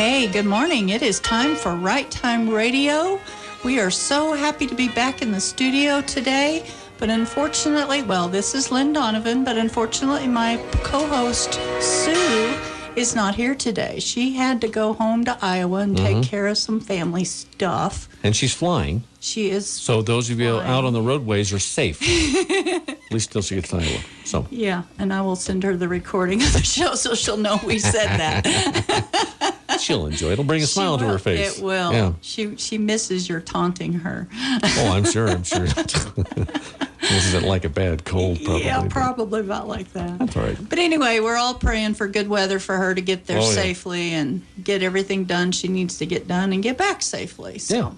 Hey, good morning. It is time for Right Time Radio. We are so happy to be back in the studio today, but unfortunately, this is Lynn Donovan, but unfortunately my co-host Sue is not here today. She had to go home to Iowa and take care of some family stuff. And she's flying. She is. So those of you out on the roadways are safe. At least till she gets to Iowa. So. Yeah, and I will send her the recording of the show so she'll know we said that. She'll enjoy it. It'll bring a smile to her face. It will. Yeah. She misses your taunting her. Oh, I'm sure. This isn't like a bad cold, probably. Yeah, probably about like that. That's all right. But anyway, we're all praying for good weather for her to get there safely and get everything done she needs to get done and get back safely. So. Yeah.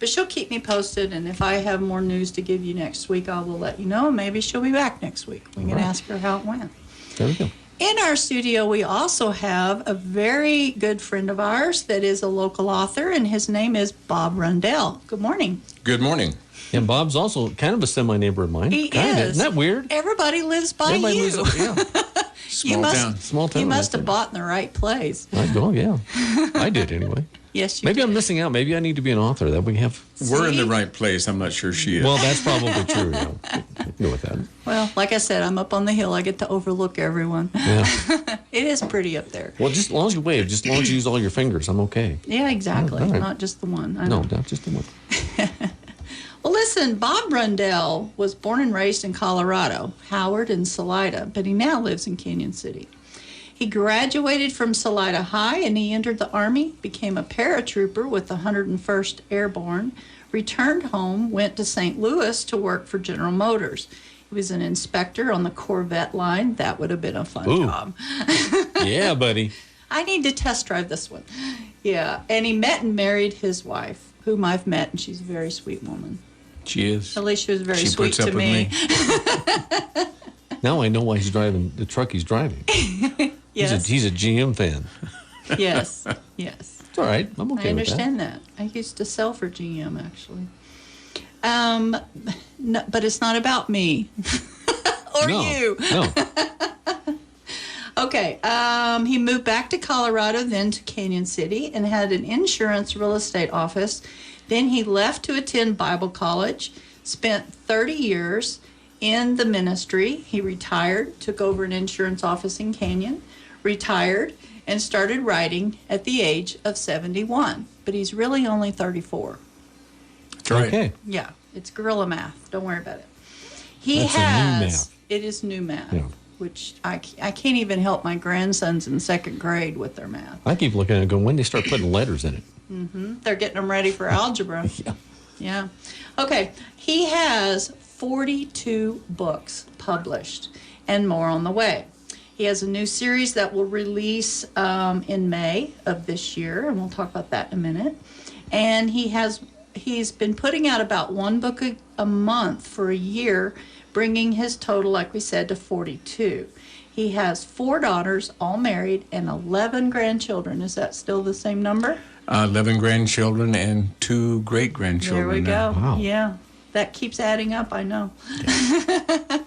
But she'll keep me posted, and if I have more news to give you next week, I will let you know. Maybe she'll be back next week. We can ask her how it went. There we go. In our studio, we also have a very good friend of ours that is a local author, and his name is Bob Rundell. Good morning. Good morning. And Bob's also kind of a semi-neighbor of mine. He is. Isn't that weird? Everybody lives by Everybody you. Small town. Small town. You must have bought in the right place. Yeah. I did anyway. Yes, you Maybe did. I'm missing out. Maybe I need to be an author. That we have. We're in the right place. I'm not sure she is. Well, that's probably true. Yeah. Go with that. Well, like I said, I'm up on the hill. I get to overlook everyone. Yeah. It is pretty up there. Well, just as long as you wave, just as long as you use all your fingers, I'm okay. Yeah, exactly. All right. Not just the one. No, not just the one. Well, listen, Bob Rundell was born and raised in Colorado, Howard and Salida, but he now lives in Canyon City. He graduated from Salida High and he entered the Army, became a paratrooper with the 101st Airborne, returned home, went to St. Louis to work for General Motors. He was an inspector on the Corvette line. That would have been a fun job. Yeah, buddy. I need to test drive this one. Yeah, and he met and married his wife, whom I've met, and she's a very sweet woman. She is. At least she was very sweet puts up to with me. Now I know why he's driving the truck he's driving. Yes. He's a GM fan. Yes. It's all right. I'm okay I with that. understand that. I used to sell for GM, actually. No, but it's not about me. Or you. No. Okay. He moved back to Colorado, then to Canyon City, and had an insurance real estate office. Then he left to attend Bible college, spent 30 years in the ministry. He retired, took over an insurance office in Canyon, retired, and started writing at the age of 71. But he's really only 34. That's right. Okay. Yeah, it's guerrilla math. Don't worry about it. That's a new math. It is new math, Yeah. which I can't even help my grandsons in second grade with their math. I keep looking at it and going, when they start putting letters in it. They're getting them ready for algebra. Yeah. Okay. He has 42 books published and more on the way. He has a new series that will release in May of this year, and we'll talk about that in a minute. And he's been putting out about one book a month for a year, bringing his total, like we said, to 42. He has 4 daughters, all married, and 11 grandchildren. Is that still the same number? 11 grandchildren and 2 great-grandchildren. There we go. Wow. Yeah, that keeps adding up, I know. Yeah.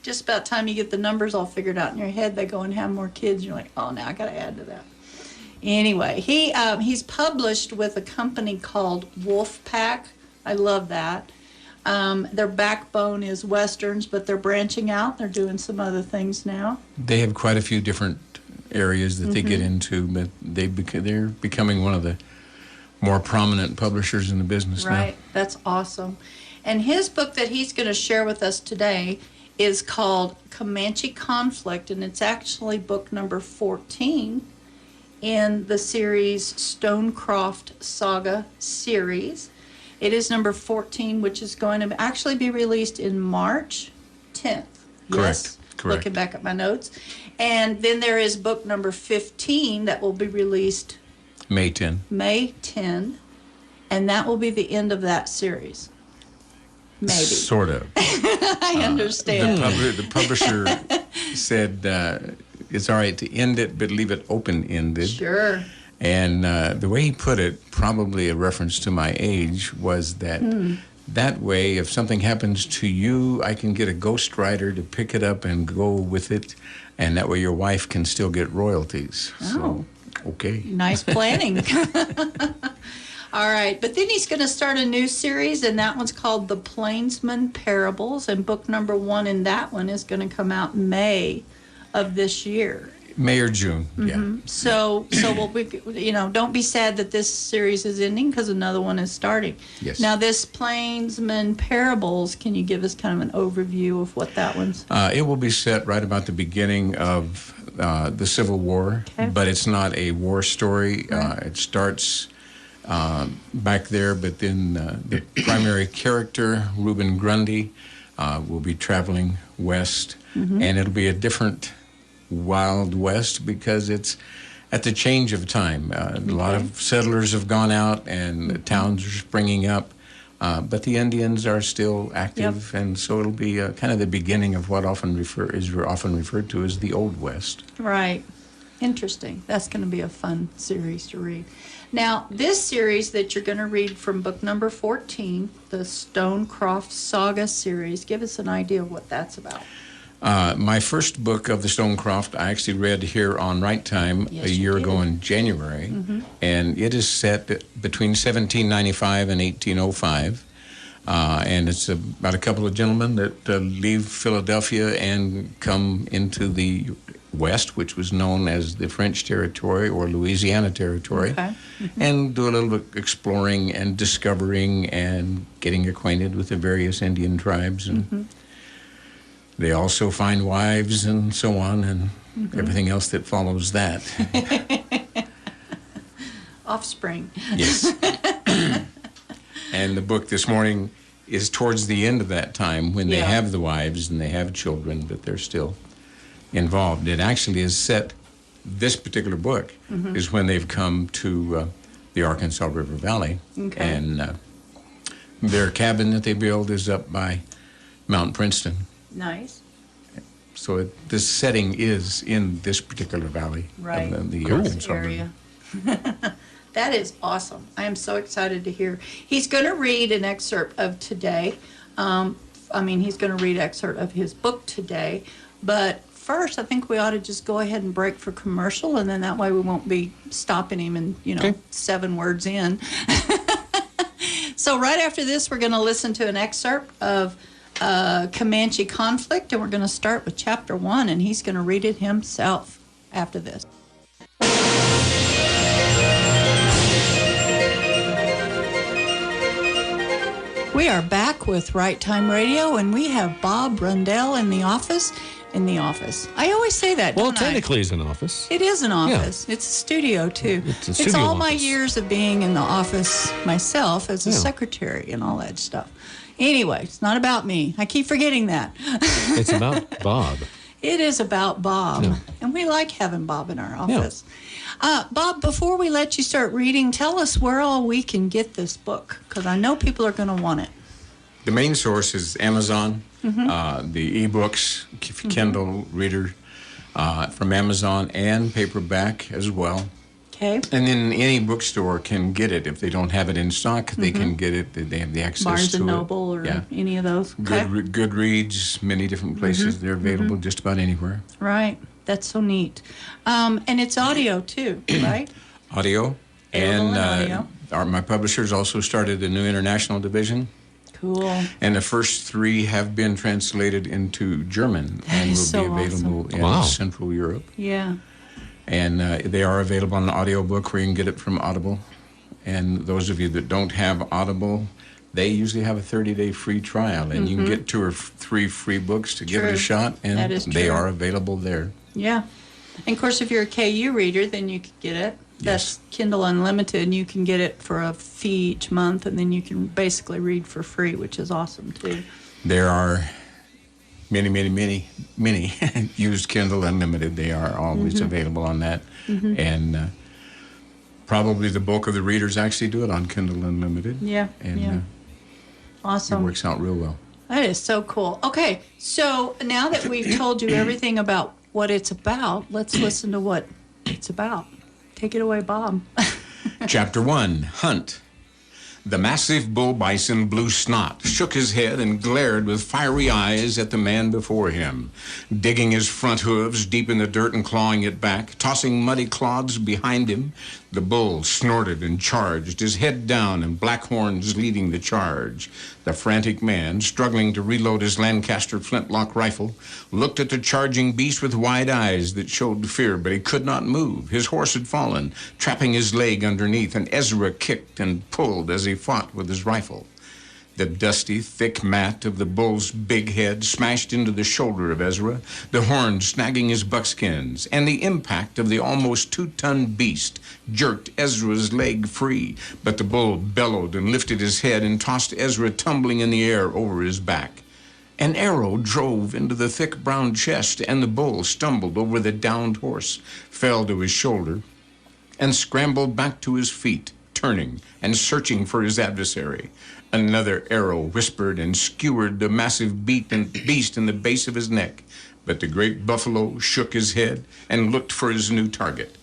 Just about time you get the numbers all figured out in your head, they go and have more kids. You're like, oh, now I got to add to that. Anyway, he's published with a company called Wolfpack. I love that. Their backbone is Westerns, but they're branching out. They're doing some other things now. They have quite a few different areas that they get into, but they're becoming one of the more prominent publishers in the business now. Right, that's awesome. And his book that he's going to share with us today is called Comanche Conflict, and it's actually book number 14 in the series Stonecroft Saga series. It is number 14, which is going to actually be released in March 10th. Correct. Looking back at my notes. And then there is book number 15 that will be released May 10. May 10, and that will be the end of that series. Maybe. Sort of. I understand. The publisher said it's all right to end it, but leave it open-ended. Sure. And the way he put it, probably a reference to my age, was that that way, if something happens to you, I can get a ghostwriter to pick it up and go with it, and that way your wife can still get royalties. Oh. So Okay. Nice planning. All right, but then he's going to start a new series, and that one's called The Plainsman Parables, and book number 1 in that one is going to come out May of this year. May or June, yeah. So don't be sad that this series is ending because another one is starting. Yes. Now, this Plainsman Parables, can you give us kind of an overview of what that one's? It will be set right about the beginning of the Civil War, Okay. but it's not a war story. Right. It starts back there, but then the primary character, Reuben Grundy, will be traveling west, and it'll be a different Wild West because it's at the change of time. A lot of settlers have gone out and the towns are springing up, but the Indians are still active, and so it'll be kind of the beginning of what often referred to as the Old West. Right. Interesting. That's going to be a fun series to read. Now, this series that you're going to read from book number 14, the Stonecroft Saga series, give us an idea of what that's about. My first book of the Stonecroft I actually read here on Right Time Yes, a you year did. ago in January, and it is set between 1795 and 1805. And it's about a couple of gentlemen that leave Philadelphia and come into the West, which was known as the French territory or Louisiana territory, Okay. and do a little bit exploring and discovering and getting acquainted with the various Indian tribes. And they also find wives and so on and everything else that follows that. Offspring. Yes. And the book this morning is towards the end of that time when they Yeah. have the wives and they have children, but they're still involved. It actually is set, this particular book is when they've come to the Arkansas River Valley. Okay. And their cabin that they build is up by Mount Princeton. Nice. So this setting is in this particular valley Right. of the This Arkansas River. area. That is awesome. I am so excited to hear. He's going to read an excerpt of today. He's going to read an excerpt of his book today. But first, I think we ought to just go ahead and break for commercial, and then that way we won't be stopping him and, Okay. 7 words in. So right after this, we're going to listen to an excerpt of Comanche Conflict, and we're going to start with chapter 1, and he's going to read it himself after this. We are back with Right Time Radio, and we have Bob Rundell in the office. I always say that, Well, don't I? technically, it's an office. It is an office. It's a studio, too. It's a studio all my office. years of being in the office myself as a Yeah. secretary and all that stuff. Anyway, it's not about me. I keep forgetting that. It's about Bob. It is about Bob, Yeah. and we like having Bob in our office. Bob, before we let you start reading, tell us where all we can get this book, because I know people are going to want it. The main source is Amazon, the ebooks, Kindle reader from Amazon, and paperback as well. Okay. And then any bookstore can get it. If they don't have it in stock, they can get it. They have the access Barnes to and it. Noble or Yeah. any of those. Okay. Goodreads, many different places. They're available just about anywhere. Right. That's so neat. And it's audio too, right? Audio. Available And in audio. my publishers also started a new international division. Cool. And the first 3 have been translated into German and will is so be available in Wow. Central Europe. Yeah. And they are available on the audiobook where you can get it from Audible. And those of you that don't have Audible, they usually have a 30-day free trial. And you can get 2 or 3 free books to give it True. a shot. And That is they true. are available there. Yeah. And of course, if you're a KU reader, then you could get it. That's Kindle Unlimited, and you can get it for a fee each month, and then you can basically read for free, which is awesome too. There are many used Kindle Unlimited. They are always available on that. And probably the bulk of the readers actually do it on Kindle Unlimited. Yeah. And yeah. it Awesome. works out real well. That is so cool. Okay, so now that we've told you everything about what it's about, let's listen to what it's about. Take it away, Bob. Chapter 1, Hunt. The massive bull bison blew snot, shook his head, and glared with fiery eyes at the man before him, digging his front hooves deep in the dirt and clawing it back, tossing muddy clods behind him. The bull snorted and charged, his head down and black horns leading the charge. The frantic man, struggling to reload his Lancaster flintlock rifle, looked at the charging beast with wide eyes that showed fear, but he could not move. His horse had fallen, trapping his leg underneath, and Ezra kicked and pulled as he fought with his rifle. The dusty, thick mat of the bull's big head smashed into the shoulder of Ezra, the horn snagging his buckskins, and the impact of the almost 2-ton beast jerked Ezra's leg free. But the bull bellowed and lifted his head and tossed Ezra tumbling in the air over his back. An arrow drove into the thick brown chest, and the bull stumbled over the downed horse, fell to his shoulder, and scrambled back to his feet, turning and searching for his adversary. Another arrow whispered and skewered the massive beast in the base of his neck, but the great buffalo shook his head and looked for his new target.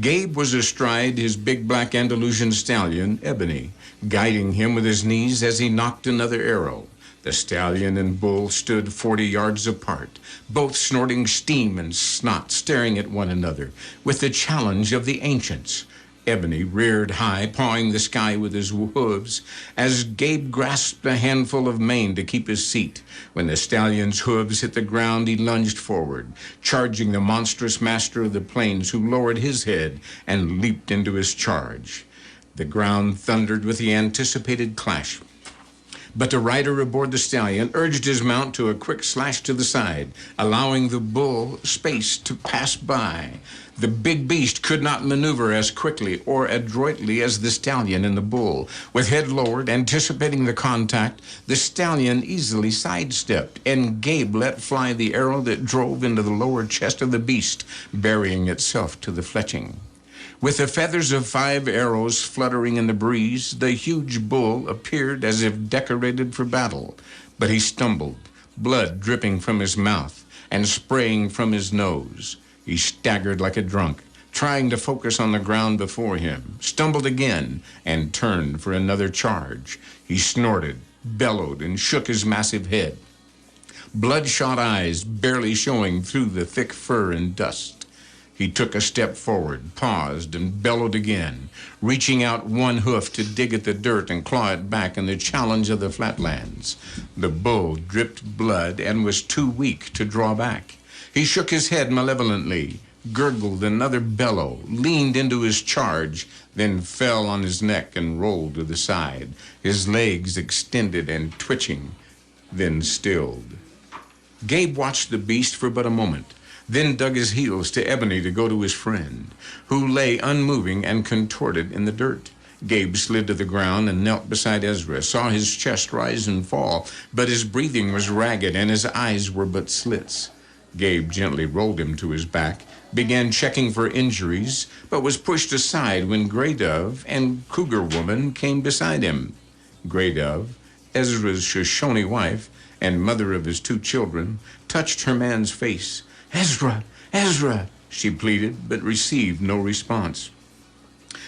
Gabe was astride his big black Andalusian stallion, Ebony, guiding him with his knees as he knocked another arrow. The stallion and bull stood 40 yards apart, both snorting steam and snot, staring at one another with the challenge of the ancients. Ebony reared high, pawing the sky with his hooves, as Gabe grasped a handful of mane to keep his seat. When the stallion's hooves hit the ground, he lunged forward, charging the monstrous master of the plains, who lowered his head and leaped into his charge. The ground thundered with the anticipated clash. But the rider aboard the stallion urged his mount to a quick slash to the side, allowing the bull space to pass by. The big beast could not maneuver as quickly or adroitly as the stallion and the bull. With head lowered, anticipating the contact, the stallion easily sidestepped, and Gabe let fly the arrow that drove into the lower chest of the beast, burying itself to the fletching. With the feathers of 5 arrows fluttering in the breeze, the huge bull appeared as if decorated for battle. But he stumbled, blood dripping from his mouth and spraying from his nose. He staggered like a drunk, trying to focus on the ground before him, stumbled again, and turned for another charge. He snorted, bellowed, and shook his massive head, bloodshot eyes barely showing through the thick fur and dust. He took a step forward, paused, and bellowed again, reaching out one hoof to dig at the dirt and claw it back in the challenge of the flatlands. The bull dripped blood and was too weak to draw back. He shook his head malevolently, gurgled another bellow, leaned into his charge, then fell on his neck and rolled to the side, his legs extended and twitching, then stilled. Gabe watched the beast for but a moment, then dug his heels to Ebony to go to his friend, who lay unmoving and contorted in the dirt. Gabe slid to the ground and knelt beside Ezra, saw his chest rise and fall, but his breathing was ragged and his eyes were but slits. Gabe gently rolled him to his back, began checking for injuries, but was pushed aside when Gray Dove and Cougar Woman came beside him. Gray Dove, Ezra's Shoshone wife and mother of his 2 children, touched her man's face. "Ezra, Ezra," she pleaded, but received no response.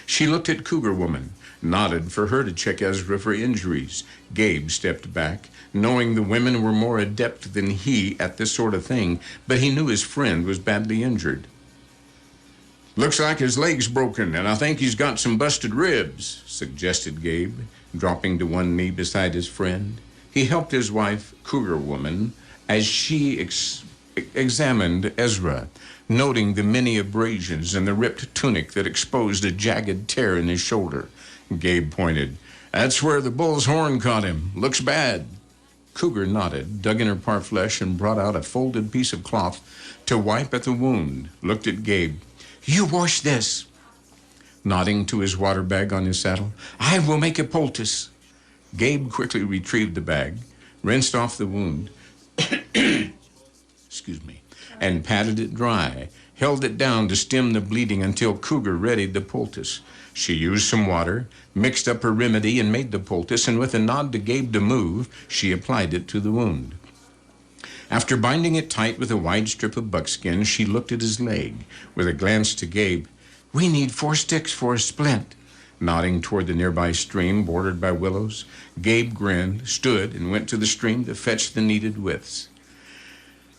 She looked at Cougar Woman, nodded for her to check Ezra for injuries. Gabe stepped back, knowing the women were more adept than he at this sort of thing, but he knew his friend was badly injured. "Looks like his leg's broken, and I think he's got some busted ribs," suggested Gabe, dropping to one knee beside his friend. He helped his wife, Cougar Woman, as she examined Ezra, noting the many abrasions and the ripped tunic that exposed a jagged tear in his shoulder. Gabe pointed. "That's where the bull's horn caught him. Looks bad." Cougar nodded, dug in her parfleche, and brought out a folded piece of cloth to wipe at the wound, looked at Gabe. "You wash this." Nodding to his water bag on his saddle, "I will make a poultice." Gabe quickly retrieved the bag, rinsed off the wound, and patted it dry, held it down to stem the bleeding until Cougar readied the poultice. She used some water, mixed up her remedy, and made the poultice, and with a nod to Gabe to move, she applied it to the wound. After binding it tight with a wide strip of buckskin, she looked at his leg. With a glance to Gabe, "We need 4 sticks for a splint." Nodding toward the nearby stream bordered by willows, Gabe grinned, stood, and went to the stream to fetch the needed widths.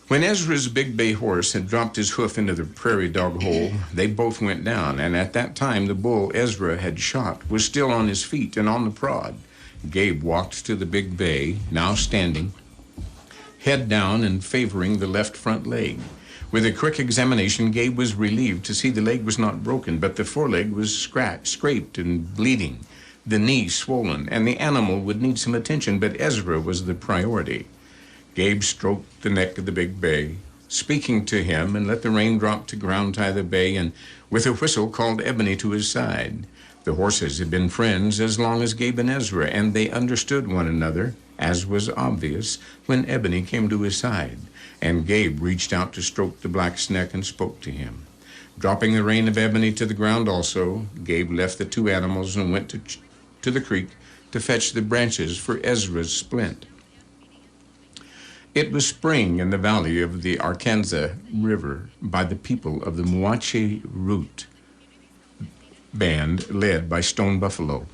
When Ezra's big bay horse had dropped his hoof into the prairie dog hole, they both went down, and at that time the bull Ezra had shot was still on his feet and on the prod. Gabe walked to the big bay, now standing, head down and favoring the left front leg. With a quick examination, Gabe was relieved to see the leg was not broken, but the foreleg was scraped and bleeding, the knee swollen, and the animal would need some attention, but Ezra was the priority. Gabe stroked the neck of the big bay, speaking to him, and let the rein drop to ground tie the bay, and with a whistle called Ebony to his side. The horses had been friends as long as Gabe and Ezra, and they understood one another, as was obvious when Ebony came to his side, and Gabe reached out to stroke the black's neck and spoke to him. Dropping the rein of Ebony to the ground also, Gabe left the two animals and went to the creek to fetch the branches for Ezra's splint. It was spring in the valley of the Arkansas River by the people of the Muache Root band led by Stone Buffalo.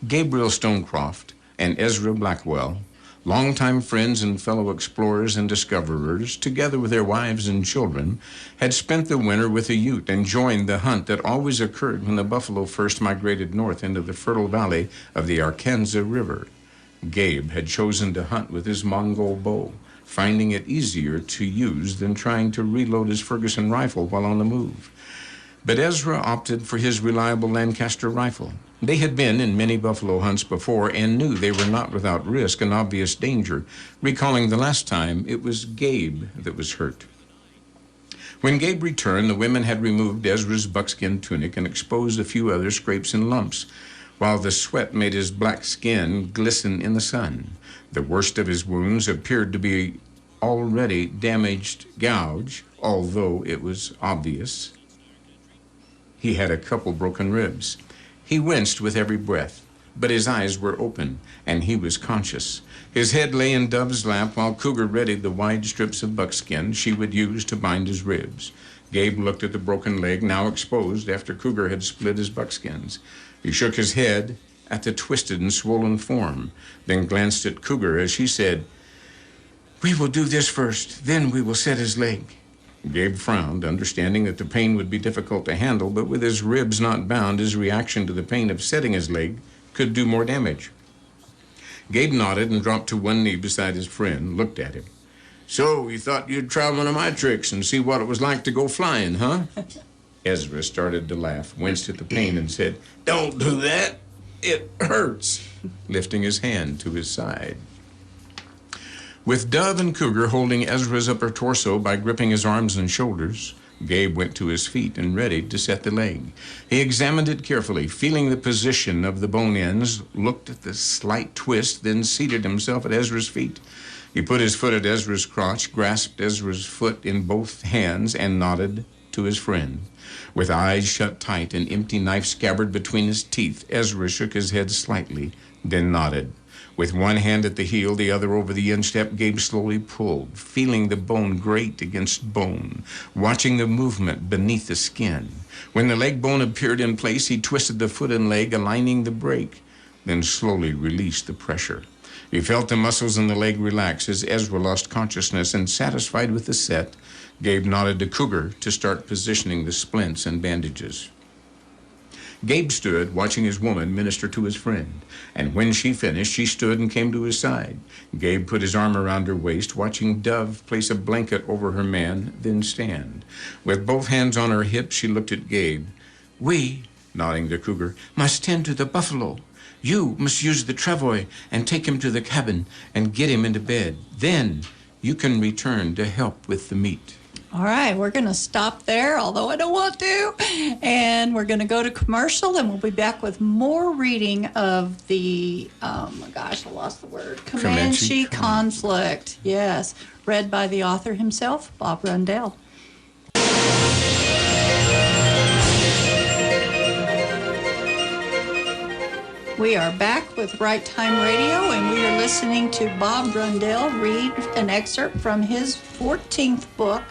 Gabriel Stonecroft and Ezra Blackwell, longtime friends and fellow explorers and discoverers, together with their wives and children, had spent the winter with a Ute and joined the hunt that always occurred when the buffalo first migrated north into the fertile valley of the Arkansas River. Gabe had chosen to hunt with his Mongol bow, finding it easier to use than trying to reload his Ferguson rifle while on the move. But Ezra opted for his reliable Lancaster rifle. They had been in many buffalo hunts before and knew they were not without risk and obvious danger, recalling the last time it was Gabe that was hurt. When Gabe returned, the women had removed Ezra's buckskin tunic and exposed a few other scrapes and lumps, while the sweat made his black skin glisten in the sun. The worst of his wounds appeared to be already damaged gouge, although it was obvious. He had a couple broken ribs. He winced with every breath, but his eyes were open, and he was conscious. His head lay in Dove's lap while Cougar readied the wide strips of buckskin she would use to bind his ribs. Gabe looked at the broken leg, now exposed after Cougar had split his buckskins. He shook his head at the twisted and swollen form, then glanced at Cougar as she said, "We will do this first, then we will set his leg." Gabe frowned, understanding that the pain would be difficult to handle, but with his ribs not bound, his reaction to the pain of setting his leg could do more damage. Gabe nodded and dropped to one knee beside his friend, looked at him. "So, you thought you'd try one of my tricks and see what it was like to go flying, huh?" Ezra started to laugh, winced at the pain, and said, "Don't do that. It hurts," lifting his hand to his side. With Dove and Cougar holding Ezra's upper torso by gripping his arms and shoulders, Gabe went to his feet and readied to set the leg. He examined it carefully, feeling the position of the bone ends, looked at the slight twist, then seated himself at Ezra's feet. He put his foot at Ezra's crotch, grasped Ezra's foot in both hands, and nodded to his friend. With eyes shut tight and empty knife scabbard between his teeth, Ezra shook his head slightly, then nodded. With one hand at the heel, the other over the instep, Gabe slowly pulled, feeling the bone grate against bone, watching the movement beneath the skin. When the leg bone appeared in place, he twisted the foot and leg, aligning the break, then slowly released the pressure. He felt the muscles in the leg relax as Ezra lost consciousness, and satisfied with the set, Gabe nodded to Cougar to start positioning the splints and bandages. Gabe stood, watching his woman minister to his friend, and when she finished, she stood and came to his side. Gabe put his arm around her waist, watching Dove place a blanket over her man, then stand. With both hands on her hips, she looked at Gabe. "We," nodding to Cougar, "must tend to the buffalo. You must use the travois and take him to the cabin and get him into bed. Then you can return to help with the meat." All right, we're going to stop there, although I don't want to. And we're going to go to commercial, and we'll be back with more reading of the, oh my gosh, I lost the word, Comanche conflict. Yes, read by the author himself, Bob Rundell. We are back with Right Time Radio, and we are listening to Bob Rundell read an excerpt from his 14th book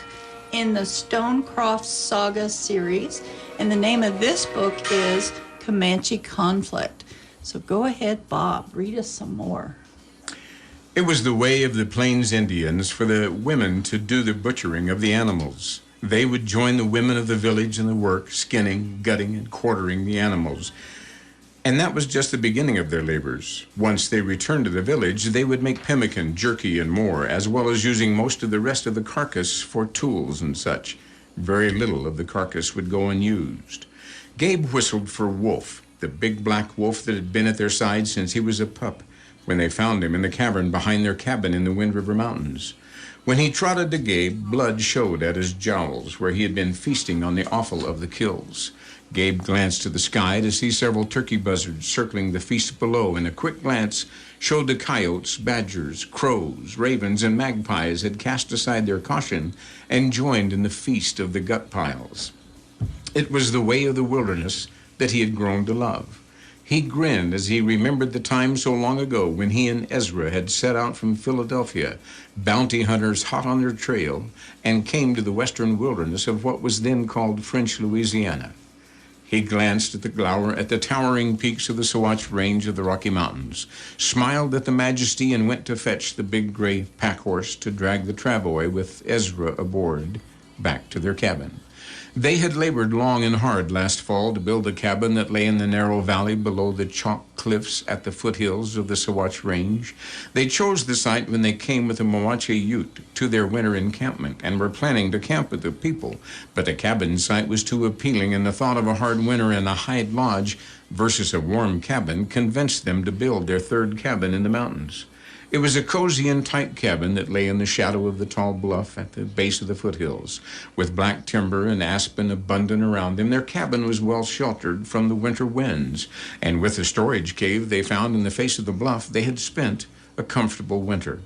in the Stonecroft Saga series. And the name of this book is Comanche conflict. So go ahead, Bob, read us some more. It was the way of the Plains Indians for the women to do the butchering of the animals. They would join the women of the village in the work, skinning, gutting, and quartering the animals. And that was just the beginning of their labors. Once they returned to the village, they would make pemmican, jerky, and more, as well as using most of the rest of the carcass for tools and such. Very little of the carcass would go unused. Gabe whistled for Wolf, the big black wolf that had been at their side since he was a pup, when they found him in the cavern behind their cabin in the Wind River Mountains. When he trotted to Gabe, blood showed at his jowls where he had been feasting on the offal of the kills. Gabe glanced to the sky to see several turkey buzzards circling the feast below, and a quick glance showed the coyotes, badgers, crows, ravens, and magpies had cast aside their caution and joined in the feast of the gut piles. It was the way of the wilderness that he had grown to love. He grinned as he remembered the time so long ago when he and Ezra had set out from Philadelphia, bounty hunters hot on their trail, and came to the western wilderness of what was then called French Louisiana. He glanced at the towering peaks of the Sawatch Range of the Rocky Mountains, smiled at the majesty, and went to fetch the big gray pack horse to drag the travois with Ezra aboard back to their cabin. They had labored long and hard last fall to build a cabin that lay in the narrow valley below the chalk cliffs at the foothills of the Sawatch Range. They chose the site when they came with a Mowache Ute to their winter encampment and were planning to camp with the people, but the cabin site was too appealing, and the thought of a hard winter in a hide lodge versus a warm cabin convinced them to build their third cabin in the mountains. It was a cozy and tight cabin that lay in the shadow of the tall bluff at the base of the foothills. With black timber and aspen abundant around them, their cabin was well sheltered from the winter winds, and with the storage cave they found in the face of the bluff, they had spent a comfortable winter.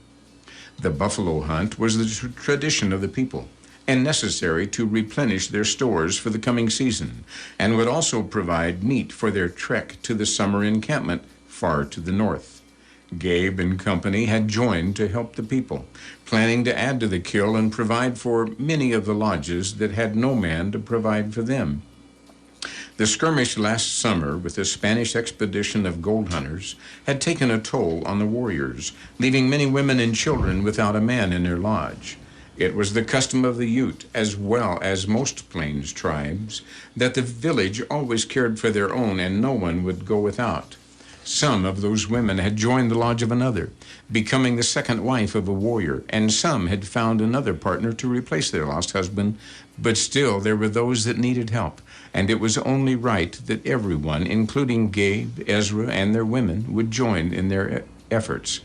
The buffalo hunt was the tradition of the people, and necessary to replenish their stores for the coming season, and would also provide meat for their trek to the summer encampment far to the north. Gabe and company had joined to help the people, planning to add to the kill and provide for many of the lodges that had no man to provide for them. The skirmish last summer with the Spanish expedition of gold hunters had taken a toll on the warriors, leaving many women and children without a man in their lodge. It was the custom of the Ute, as well as most Plains tribes, that the village always cared for their own and no one would go without. Some of those women had joined the lodge of another, becoming the second wife of a warrior, and some had found another partner to replace their lost husband, but still there were those that needed help, and it was only right that everyone, including Gabe, Ezra, and their women, would join in their efforts.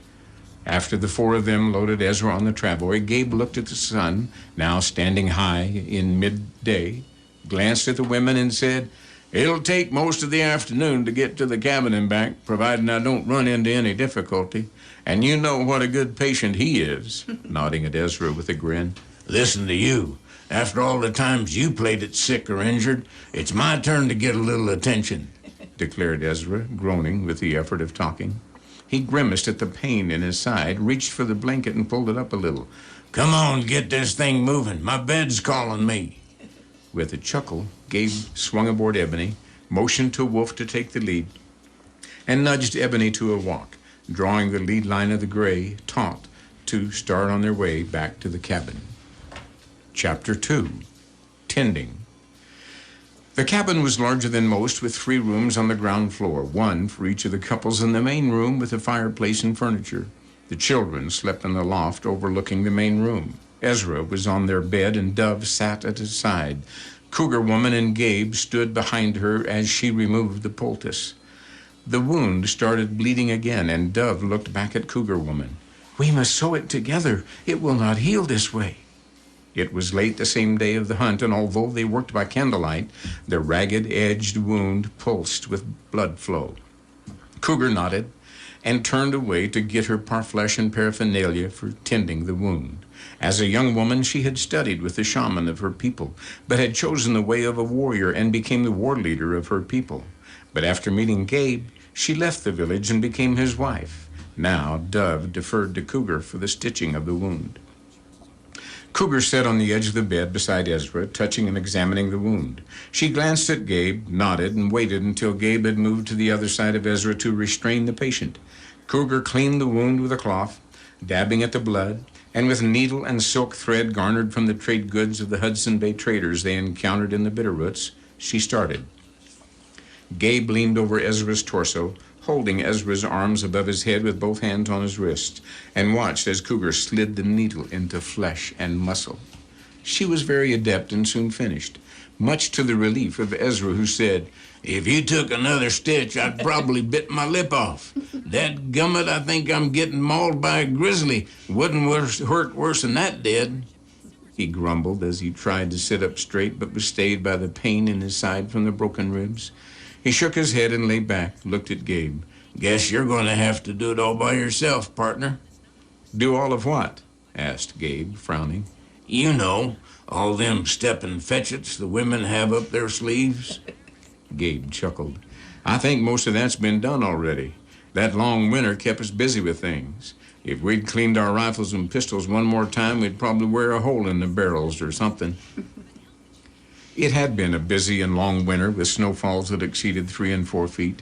After the four of them loaded Ezra on the travois, Gabe looked at the sun, now standing high in midday, glanced at the women, and said, "It'll take most of the afternoon to get to the cabin and back, providing I don't run into any difficulty. And you know what a good patient he is," nodding at Ezra with a grin. "Listen to you. After all the times you played it sick or injured, it's my turn to get a little attention," declared Ezra, groaning with the effort of talking. He grimaced at the pain in his side, reached for the blanket, and pulled it up a little. "Come on, get this thing moving. My bed's calling me." With a chuckle, Gabe swung aboard Ebony, motioned to Wolf to take the lead, and nudged Ebony to a walk, drawing the lead line of the gray taut to start on their way back to the cabin. Chapter 2, Tending. The cabin was larger than most, with 3 rooms on the ground floor, 1 for each of the couples in the main room with a fireplace and furniture. The children slept in the loft overlooking the main room. Ezra was on their bed, and Dove sat at his side. Cougar Woman and Gabe stood behind her as she removed the poultice. The wound started bleeding again, and Dove looked back at Cougar Woman. "We must sew it together. It will not heal this way." It was late the same day of the hunt, and although they worked by candlelight, the ragged-edged wound pulsed with blood flow. Cougar nodded and turned away to get her parfleche and paraphernalia for tending the wound. As a young woman, she had studied with the shaman of her people, but had chosen the way of a warrior and became the war leader of her people. But after meeting Gabe, she left the village and became his wife. Now, Dove deferred to Cougar for the stitching of the wound. Cougar sat on the edge of the bed beside Ezra, touching and examining the wound. She glanced at Gabe, nodded, and waited until Gabe had moved to the other side of Ezra to restrain the patient. Cougar cleaned the wound with a cloth, dabbing at the blood, and with needle and silk thread garnered from the trade goods of the Hudson Bay traders they encountered in the Bitterroots, she started. Gabe leaned over Ezra's torso, holding Ezra's arms above his head with both hands on his wrists, and watched as Cougar slid the needle into flesh and muscle. She was very adept and soon finished, much to the relief of Ezra, who said, "If you took another stitch, I'd probably bit my lip off. That gummit, I think I'm getting mauled by a grizzly. Wouldn't hurt worse than that did," he grumbled as he tried to sit up straight but was stayed by the pain in his side from the broken ribs. He shook his head and lay back, looked at Gabe. "Guess you're going to have to do it all by yourself, partner." "Do all of what?" asked Gabe, frowning. "You know, all them steppin' fetchets the women have up their sleeves." Gabe chuckled. "I think most of that's been done already. That long winter kept us busy with things. If we'd cleaned our rifles and pistols one more time, we'd probably wear a hole in the barrels or something." It had been a busy and long winter with snowfalls that exceeded 3 and 4 feet.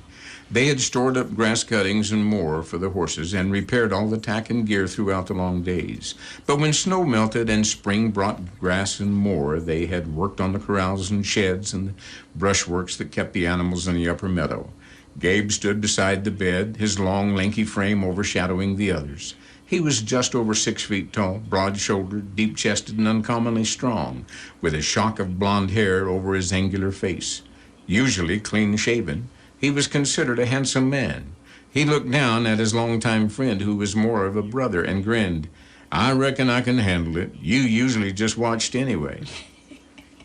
They had stored up grass cuttings and more for the horses and repaired all the tack and gear throughout the long days. But when snow melted and spring brought grass and more, they had worked on the corrals and sheds and the brushworks that kept the animals in the upper meadow. Gabe stood beside the bed, his long, lanky frame overshadowing the others. He was just over 6 feet tall, broad-shouldered, deep-chested, and uncommonly strong, with a shock of blond hair over his angular face. Usually clean-shaven, he was considered a handsome man. He looked down at his longtime friend, who was more of a brother, and grinned. "I reckon I can handle it. You usually just watched anyway."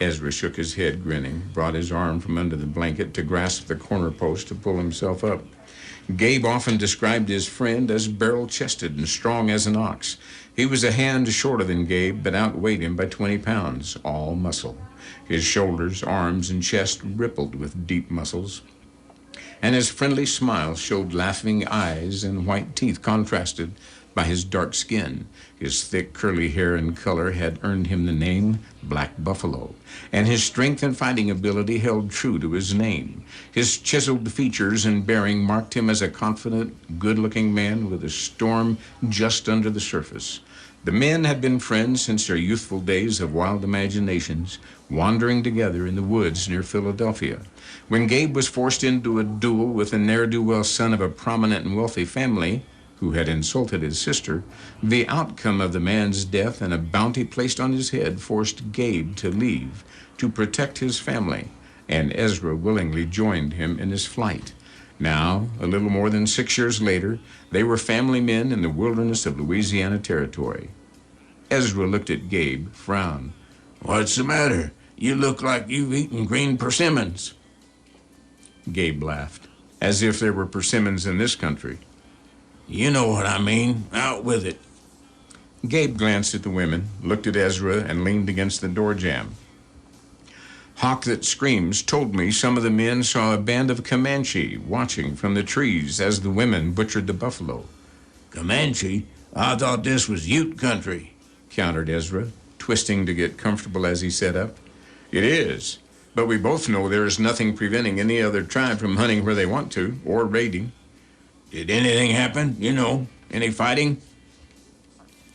Ezra shook his head, grinning, brought his arm from under the blanket to grasp the corner post to pull himself up. Gabe often described his friend as barrel-chested and strong as an ox. He was a hand shorter than Gabe, but outweighed him by 20 pounds, all muscle. His shoulders, arms, and chest rippled with deep muscles, and his friendly smile showed laughing eyes and white teeth contrasted by his dark skin. His thick, curly hair and color had earned him the name Black Buffalo, and his strength and fighting ability held true to his name. His chiseled features and bearing marked him as a confident, good-looking man with a storm just under the surface. The men had been friends since their youthful days of wild imaginations, wandering together in the woods near Philadelphia. When Gabe was forced into a duel with a ne'er-do-well son of a prominent and wealthy family, who had insulted his sister, the outcome of the man's death and a bounty placed on his head forced Gabe to leave to protect his family, and Ezra willingly joined him in his flight. Now, a little more than 6 years later, they were family men in the wilderness of Louisiana Territory. Ezra looked at Gabe, frowned. "What's the matter? You look like you've eaten green persimmons." Gabe laughed, as if there were persimmons in this country. "You know what I mean. Out with it." Gabe glanced at the women, looked at Ezra, and leaned against the door jamb. "Hawk That Screams told me some of the men saw a band of Comanche watching from the trees as the women butchered the buffalo." "Comanche? I thought this was Ute country," countered Ezra, twisting to get comfortable as he sat up. "It is, but we both know there is nothing preventing any other tribe from hunting where they want to, or raiding." "Did anything happen? You know, any fighting?"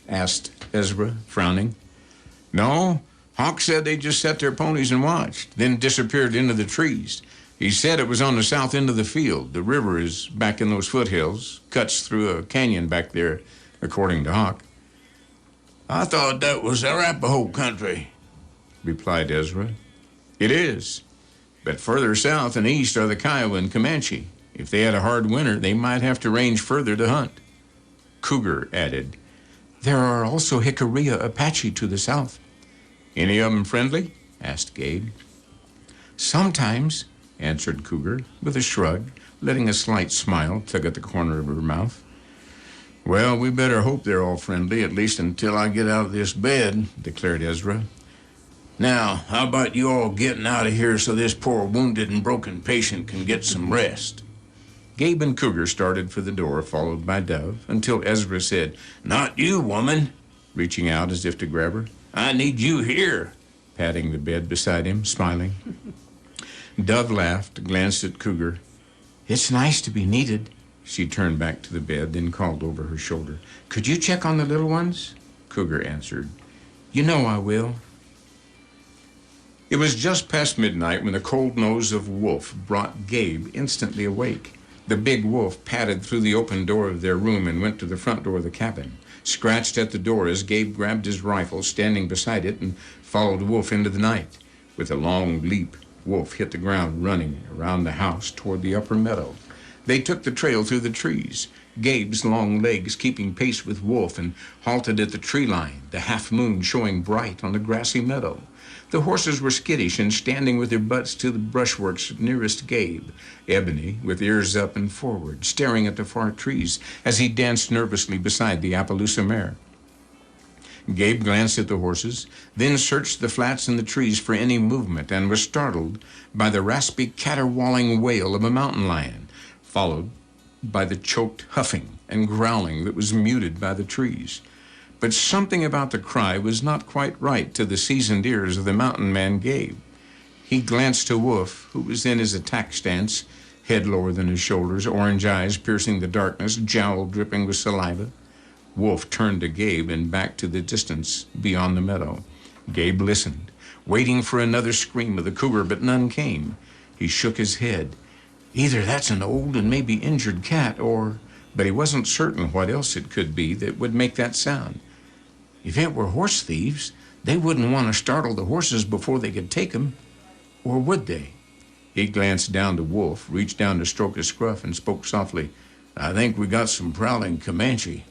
asked Ezra, frowning. "No. Hawk said they just set their ponies and watched, then disappeared into the trees. He said it was on the south end of the field. The river is back in those foothills, cuts through a canyon back there, according to Hawk." "I thought that was Arapaho country," replied Ezra. "It is, but further south and east are the Kiowa and Comanche. If they had a hard winter, they might have to range further to hunt." Cougar added, "There are also Jicarilla Apache to the south." "Any of them friendly?" asked Gabe. "Sometimes," answered Cougar, with a shrug, letting a slight smile tug at the corner of her mouth. "Well, we better hope they're all friendly, at least until I get out of this bed," declared Ezra. "Now, how about you all getting out of here so this poor wounded and broken patient can get some rest?" Gabe and Cougar started for the door, followed by Dove, until Ezra said, "Not you, woman," reaching out as if to grab her. I need you here, patting the bed beside him, smiling. Dove laughed, glanced at Cougar. It's nice to be needed. She turned back to the bed, then called over her shoulder. Could you check on the little ones? Cougar answered. You know I will. It was just past midnight when the cold nose of Wolf brought Gabe instantly awake. The big wolf padded through the open door of their room and went to the front door of the cabin, scratched at the door as Gabe grabbed his rifle, standing beside it, and followed Wolf into the night. With a long leap, Wolf hit the ground, running around the house toward the upper meadow. They took the trail through the trees, Gabe's long legs keeping pace with Wolf, and halted at the tree line, the half moon showing bright on the grassy meadow. The horses were skittish and standing with their butts to the brushworks nearest Gabe, Ebony with ears up and forward, staring at the far trees as he danced nervously beside the Appaloosa mare. Gabe glanced at the horses, then searched the flats and the trees for any movement, and was startled by the raspy, caterwauling wail of a mountain lion, followed by the choked huffing and growling that was muted by the trees. But something about the cry was not quite right to the seasoned ears of the mountain man Gabe. He glanced to Wolf, who was in his attack stance, head lower than his shoulders, orange eyes piercing the darkness, jowl dripping with saliva. Wolf turned to Gabe and back to the distance beyond the meadow. Gabe listened, waiting for another scream of the cougar, but none came. He shook his head. Either that's an old and maybe injured cat, or... But he wasn't certain what else it could be that would make that sound. If it were horse thieves, they wouldn't want to startle the horses before they could take them. Or would they? He glanced down to Wolf, reached down to stroke his scruff, and spoke softly. I think we got some prowling Comanche.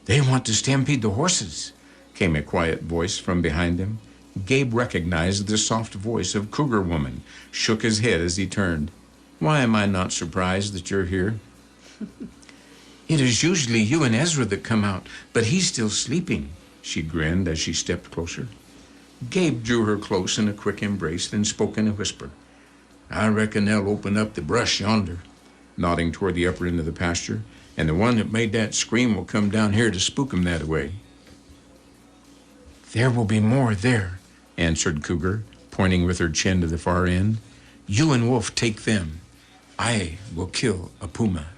They want to stampede the horses, came a quiet voice from behind him. Gabe recognized the soft voice of Cougar Woman, shook his head as he turned. Why am I not surprised that you're here? It is usually you and Ezra that come out, but he's still sleeping, she grinned as she stepped closer. Gabe drew her close in a quick embrace, then spoke in a whisper. I reckon they'll open up the brush yonder, nodding toward the upper end of the pasture, and the one that made that scream will come down here to spook 'em that way. There will be more there, answered Cougar, pointing with her chin to the far end. You and Wolf take them. I will kill a puma.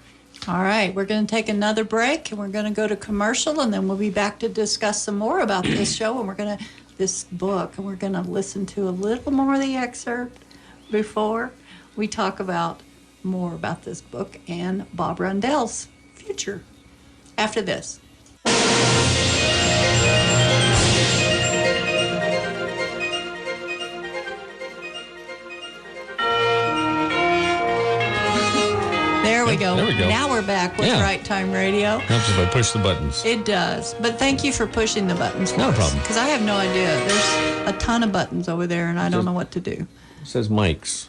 All right, we're going to take another break, and we're going to go to commercial, and then we'll be back to discuss some more about this show, and this book, and we're going to listen to a little more of the excerpt before we talk about more about this book and Bob Rundell's future after this. There we go. Now we're back with Right Time Radio. Helps if I push the buttons. It does. But thank you for pushing the buttons for No us. problem. Because I have no idea. There's a ton of buttons over there, and I don't know what to do. It says mics.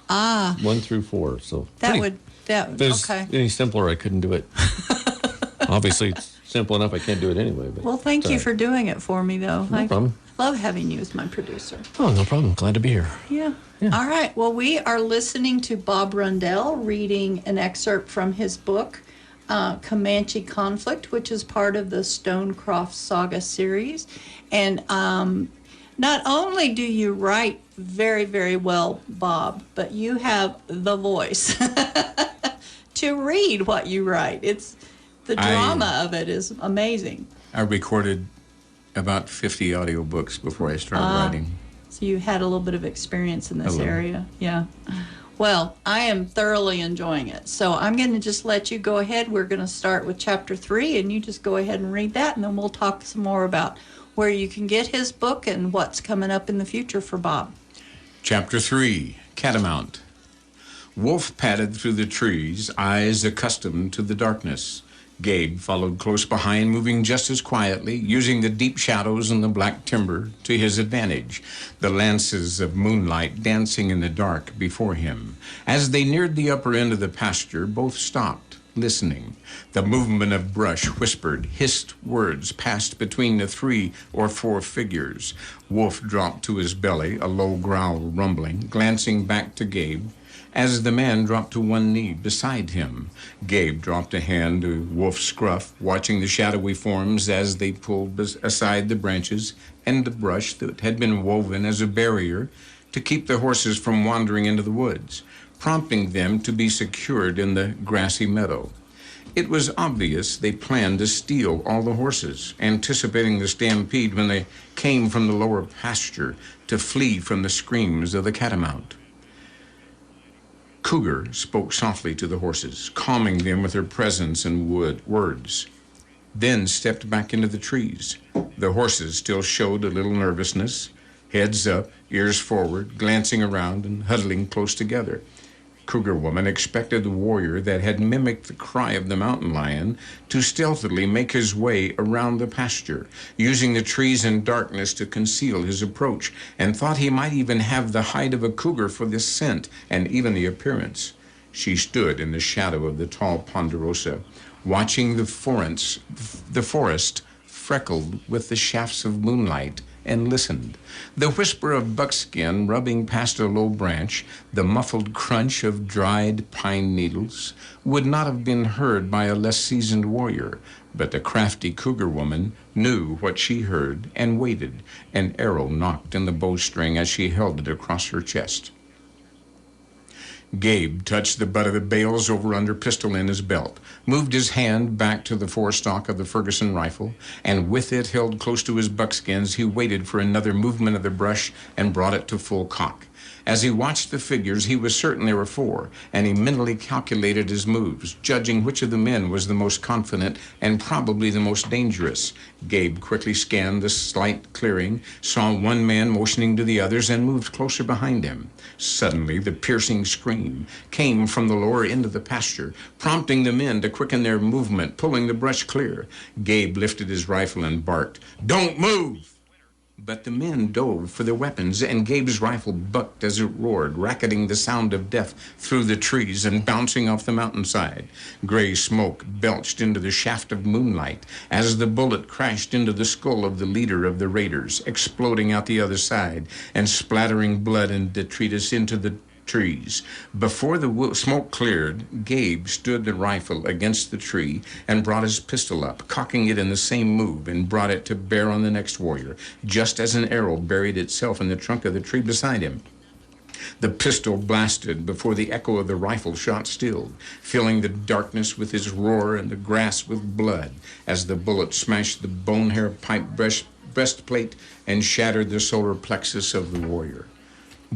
1 through 4. So If it was any simpler, I couldn't do it. Obviously, it's simple enough. I can't do it anyway. But well, thank you for doing it for me, though. No problem. Love having you as my producer. Oh, no problem. Glad to be here. Yeah. All right. Well, we are listening to Bob Rundell reading an excerpt from his book, Comanche Conflict, which is part of the Stonecroft Saga series. And not only do you write very, very well, Bob, but you have the voice to read what you write. The drama of it is amazing. I recorded about 50 audiobooks before I started writing. So you had a little bit of experience in this area. Yeah. Well, I am thoroughly enjoying it. So I'm going to just let you go ahead. We're going to start with chapter 3, and you just go ahead and read that, and then we'll talk some more about where you can get his book and what's coming up in the future for Bob. Chapter 3, Catamount. Wolf padded through the trees, eyes accustomed to the darkness. Gabe followed close behind, moving just as quietly, using the deep shadows and the black timber to his advantage, the lances of moonlight dancing in the dark before him. As they neared the upper end of the pasture, both stopped, listening. The movement of brush, whispered, hissed words passed between the 3 or 4 figures. Wolf dropped to his belly, a low growl rumbling, glancing back to Gabe. As the man dropped to one knee beside him, Gabe dropped a hand to Wolf's scruff, watching the shadowy forms as they pulled aside the branches and the brush that had been woven as a barrier to keep the horses from wandering into the woods, prompting them to be secured in the grassy meadow. It was obvious they planned to steal all the horses, anticipating the stampede when they came from the lower pasture to flee from the screams of the catamount. Cougar spoke softly to the horses, calming them with her presence and words, then stepped back into the trees. The horses still showed a little nervousness, heads up, ears forward, glancing around and huddling close together. Cougar Woman expected the warrior that had mimicked the cry of the mountain lion to stealthily make his way around the pasture, using the trees and darkness to conceal his approach, and thought he might even have the hide of a cougar for the scent and even the appearance. She stood in the shadow of the tall ponderosa, watching the forest freckled with the shafts of moonlight, and listened. The whisper of buckskin rubbing past a low branch, the muffled crunch of dried pine needles, would not have been heard by a less seasoned warrior, but the crafty Cougar Woman knew what she heard and waited. An arrow knocked in the bowstring as she held it across her chest. Gabe touched the butt of the bales over under pistol in his belt, moved his hand back to the forestock of the Ferguson rifle, and with it held close to his buckskins, he waited for another movement of the brush and brought it to full cock. As he watched the figures, he was certain there were 4, and he mentally calculated his moves, judging which of the men was the most confident and probably the most dangerous. Gabe quickly scanned the slight clearing, saw one man motioning to the others, and moved closer behind him. Suddenly, the piercing scream came from the lower end of the pasture, prompting the men to quicken their movement, pulling the brush clear. Gabe lifted his rifle and barked, "Don't move!" But the men dove for their weapons, and Gabe's rifle bucked as it roared, racketing the sound of death through the trees and bouncing off the mountainside. Gray smoke belched into the shaft of moonlight as the bullet crashed into the skull of the leader of the raiders, exploding out the other side and splattering blood and detritus into the trees. Before the smoke cleared, Gabe stood the rifle against the tree and brought his pistol up, cocking it in the same move, and brought it to bear on the next warrior, just as an arrow buried itself in the trunk of the tree beside him. The pistol blasted before the echo of the rifle shot stilled, filling the darkness with his roar and the grass with blood as the bullet smashed the bone hair pipe breastplate and shattered the solar plexus of the warrior.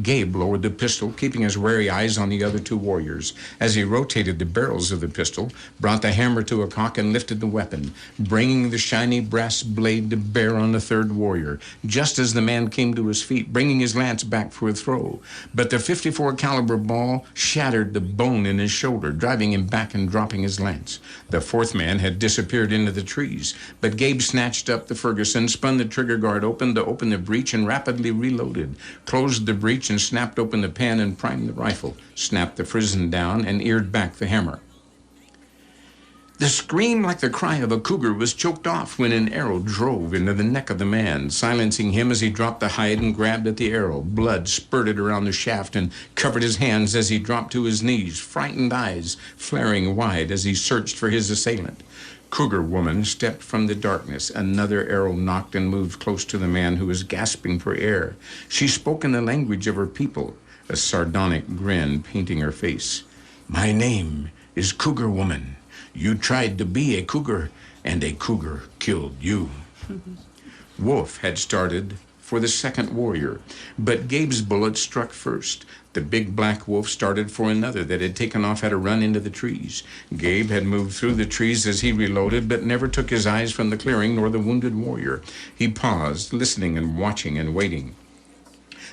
Gabe lowered the pistol, keeping his wary eyes on the other 2 warriors. As he rotated the barrels of the pistol, brought the hammer to a cock and lifted the weapon, bringing the shiny brass blade to bear on the 3rd warrior, just as the man came to his feet, bringing his lance back for a throw. But the .54 caliber ball shattered the bone in his shoulder, driving him back and dropping his lance. The 4th man had disappeared into the trees, but Gabe snatched up the Ferguson, spun the trigger guard open to open the breech, and rapidly reloaded, closed the breech and snapped open the pan and primed the rifle, snapped the frizzen down, and eared back the hammer. The scream like the cry of a cougar was choked off when an arrow drove into the neck of the man, silencing him as he dropped the hide and grabbed at the arrow. Blood spurted around the shaft and covered his hands as he dropped to his knees, frightened eyes flaring wide as he searched for his assailant. Cougar Woman stepped from the darkness. Another arrow knocked and moved close to the man who was gasping for air. She spoke in the language of her people, a sardonic grin painting her face. "My name is Cougar Woman. You tried to be a cougar, and a cougar killed you." Wolf had started for the 2nd warrior, but Gabe's bullet struck first. The big black wolf started for another that had taken off at a run into the trees. Gabe had moved through the trees as he reloaded, but never took his eyes from the clearing nor the wounded warrior. He paused, listening and watching and waiting.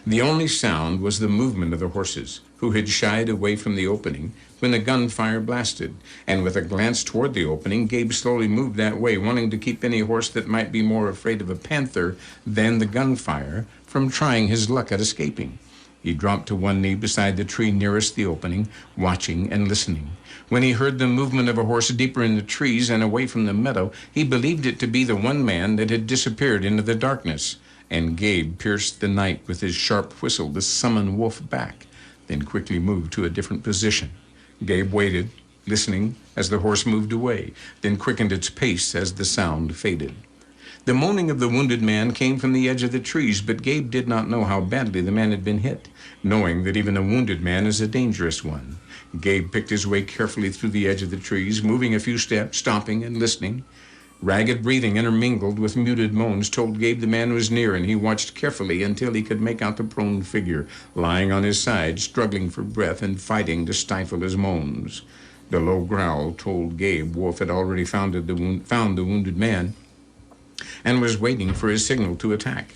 The only sound was the movement of the horses, who had shied away from the opening when the gunfire blasted. And with a glance toward the opening, Gabe slowly moved that way, wanting to keep any horse that might be more afraid of a panther than the gunfire from trying his luck at escaping. He dropped to one knee beside the tree nearest the opening, watching and listening. When he heard the movement of a horse deeper in the trees and away from the meadow, he believed it to be the one man that had disappeared into the darkness. And Gabe pierced the night with his sharp whistle to summon Wolf back, then quickly moved to a different position. Gabe waited, listening as the horse moved away, then quickened its pace as the sound faded. The moaning of the wounded man came from the edge of the trees, but Gabe did not know how badly the man had been hit, knowing that even a wounded man is a dangerous one. Gabe picked his way carefully through the edge of the trees, moving a few steps, stopping and listening. Ragged breathing intermingled with muted moans told Gabe the man was near, and he watched carefully until he could make out the prone figure, lying on his side, struggling for breath and fighting to stifle his moans. The low growl told Gabe Wolf had already found the wounded man and was waiting for his signal to attack.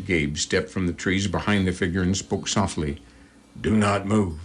Gabe stepped from the trees behind the figure and spoke softly, "Do not move,"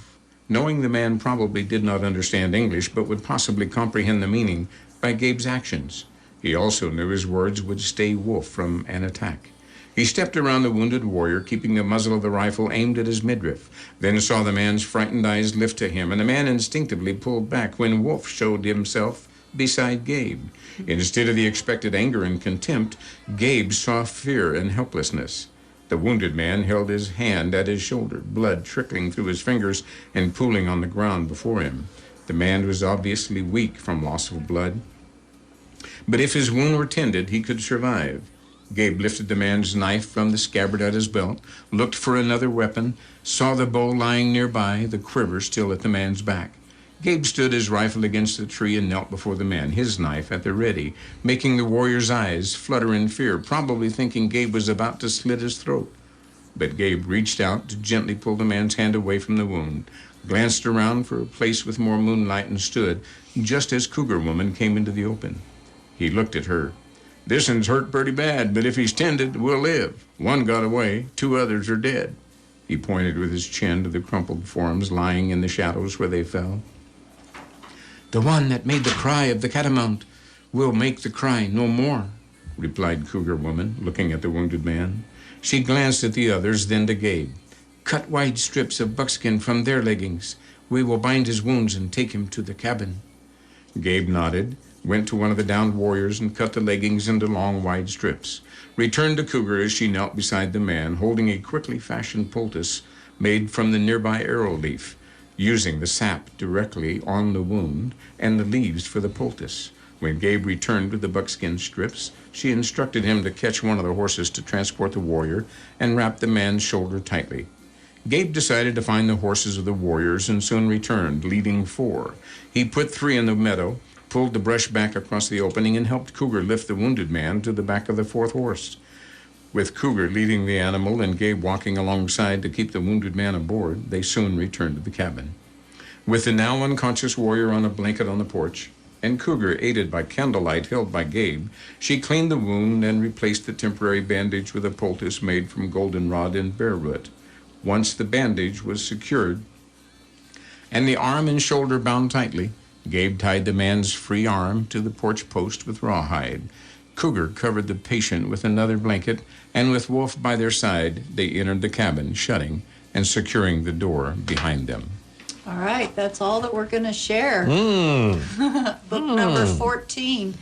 knowing the man probably did not understand English but would possibly comprehend the meaning by Gabe's actions. He also knew his words would stay Wolf from an attack. He stepped around the wounded warrior, keeping the muzzle of the rifle aimed at his midriff, then saw the man's frightened eyes lift to him, and the man instinctively pulled back when Wolf showed himself beside Gabe. Instead of the expected anger and contempt, Gabe saw fear and helplessness. The wounded man held his hand at his shoulder, blood trickling through his fingers and pooling on the ground before him. The man was obviously weak from loss of blood, but if his wound were tended, he could survive. Gabe lifted the man's knife from the scabbard at his belt, looked for another weapon, saw the bow lying nearby, the quiver still at the man's back. Gabe stood his rifle against the tree and knelt before the man, his knife at the ready, making the warrior's eyes flutter in fear, probably thinking Gabe was about to slit his throat. But Gabe reached out to gently pull the man's hand away from the wound, glanced around for a place with more moonlight, and stood just as Cougar Woman came into the open. He looked at her. "This one's hurt pretty bad, but if he's tended, we'll live. One got away, 2 others are dead." He pointed with his chin to the crumpled forms lying in the shadows where they fell. "The one that made the cry of the catamount will make the cry no more," replied Cougar Woman, looking at the wounded man. She glanced at the others, then to Gabe. "Cut wide strips of buckskin from their leggings. We will bind his wounds and take him to the cabin." Gabe nodded, went to one of the downed warriors and cut the leggings into long, wide strips, returned to Cougar as she knelt beside the man, holding a quickly fashioned poultice made from the nearby arrow leaf, using the sap directly on the wound and the leaves for the poultice. When Gabe returned with the buckskin strips, she instructed him to catch one of the horses to transport the warrior and wrap the man's shoulder tightly. Gabe decided to find the horses of the warriors and soon returned, leading 4. He put 3 in the meadow, pulled the brush back across the opening, and helped Cougar lift the wounded man to the back of the 4th horse. With Cougar leading the animal and Gabe walking alongside to keep the wounded man aboard, they soon returned to the cabin. With the now unconscious warrior on a blanket on the porch, and Cougar aided by candlelight held by Gabe, she cleaned the wound and replaced the temporary bandage with a poultice made from goldenrod and bear root. Once the bandage was secured and the arm and shoulder bound tightly, Gabe tied the man's free arm to the porch post with rawhide. Cougar covered the patient with another blanket, and with Wolf by their side, they entered the cabin, shutting and securing the door behind them. All right, that's all that we're going to share. Book number 14.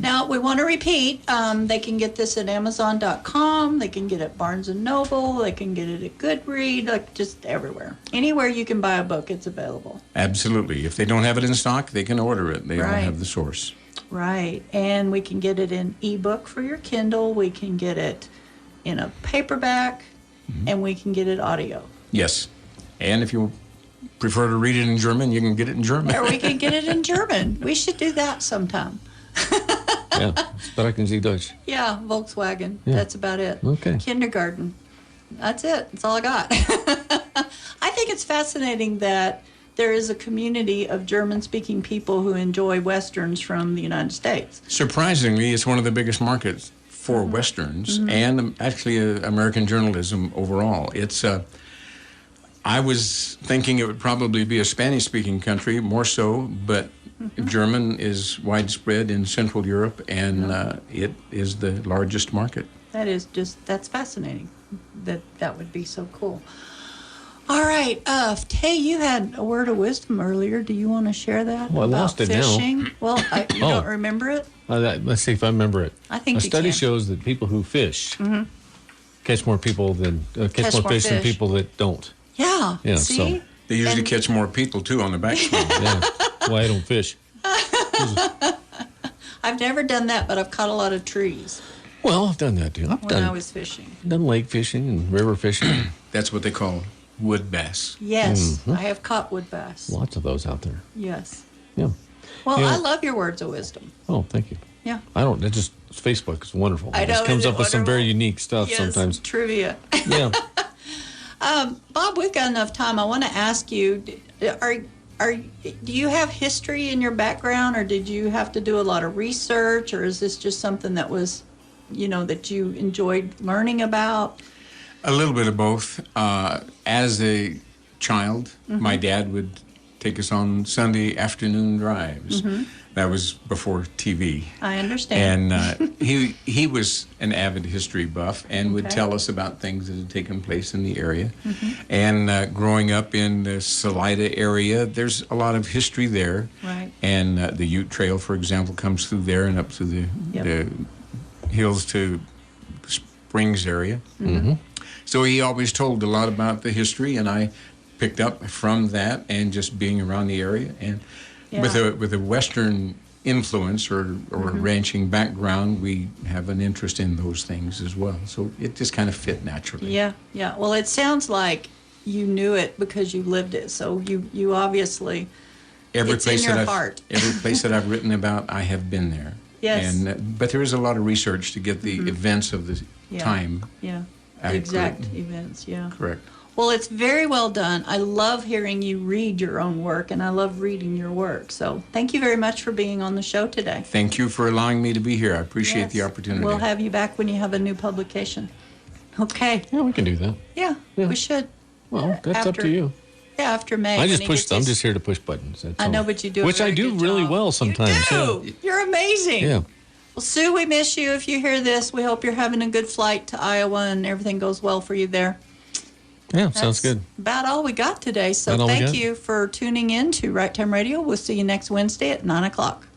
Now, we want to repeat, they can get this at Amazon.com, they can get it at Barnes & Noble, they can get it at Goodread, like just everywhere. Anywhere you can buy a book, it's available. Absolutely. If they don't have it in stock, they can order it. They don't Right. have the source. Right, and we can get it in ebook for your Kindle, we can get it in a paperback, and we can get it audio. Yes. And if you prefer to read it in German, you can get it in German. Or we can get it in German. We should do that sometime. Ja, sprechen Sie Deutsch. Yeah, Volkswagen. Yeah. That's about it. Okay. Kindergarten. That's it. That's all I got. I think it's fascinating that there is a community of German-speaking people who enjoy Westerns from the United States. Surprisingly, it's one of the biggest markets for Westerns and actually American journalism overall. It's I was thinking it would probably be a Spanish-speaking country, more so, but German is widespread in Central Europe, and it is the largest market. That's fascinating. That would be so cool. All right. Tay, you had a word of wisdom earlier. Do you want to share that? Well, I about lost it now. fishing? Well, you don't remember it? Let's see if I remember it. I think a you study can. shows that people who fish catch more people than Catch more fish than fish. people that don't. Yeah. Yeah, See? so- They usually And- catch more people too on the backswing. Yeah. Well, I don't fish. I've never done that, but I've caught a lot of trees Well, I've done that too. I've when I done, was fishing. done lake fishing and river fishing. That's what they call wood bass. Yes, I have caught wood bass. Lots of those out there. Yes. Yeah. Well, Yeah. I love your words of wisdom. Oh, thank you. Yeah. I don't. It just Facebook is wonderful. I It know, just comes isn't it up with some very wonderful? unique stuff Yes, sometimes. trivia. Yeah. Bob, we've got enough time. I want to ask you: do you have history in your background, or did you have to do a lot of research, or is this just something that was, that you enjoyed learning about? A little bit of both. As a child, my dad would take us on Sunday afternoon drives. That was before TV. I understand. And he was an avid history buff and would Okay. tell us about things that had taken place in the area. And growing up in the Salida area, there's a lot of history there. Right. And the Ute Trail, for example, comes through there and up through the hills to the Springs area. So he always told a lot about the history, and I picked up from that and just being around the area. And with a Western influence or ranching background, we have an interest in those things as well. So it just kind of fit naturally. Yeah. Well, it sounds like you knew it because you lived it. So you obviously, it's in your heart. Every place that I've written about, I have been there. Yes. And but there is a lot of research to get the events of the time. Yeah. The accurate. exact events. Yeah. Correct. Well, it's very well done. I love hearing you read your own work, and I love reading your work. So thank you very much for being on the show today. Thank you for allowing me to be here. I appreciate the Yes. opportunity. We'll have you back when you have a new publication. Okay. Yeah, we can do that. Yeah, we should. Well, that's up After- to you. Yeah, after May. I when just he push. gets I'm his- just here to push buttons. That's I know, all. but you do. Which a I very do good really job. well sometimes. You do. You're amazing. Yeah. Well, Sue, we miss you. If you hear this, we hope you're having a good flight to Iowa and everything goes well for you there. Yeah. Sounds good. About all we got today. So About all we thank got. you for tuning in to Right Time Radio. We'll see you next Wednesday at 9 o'clock.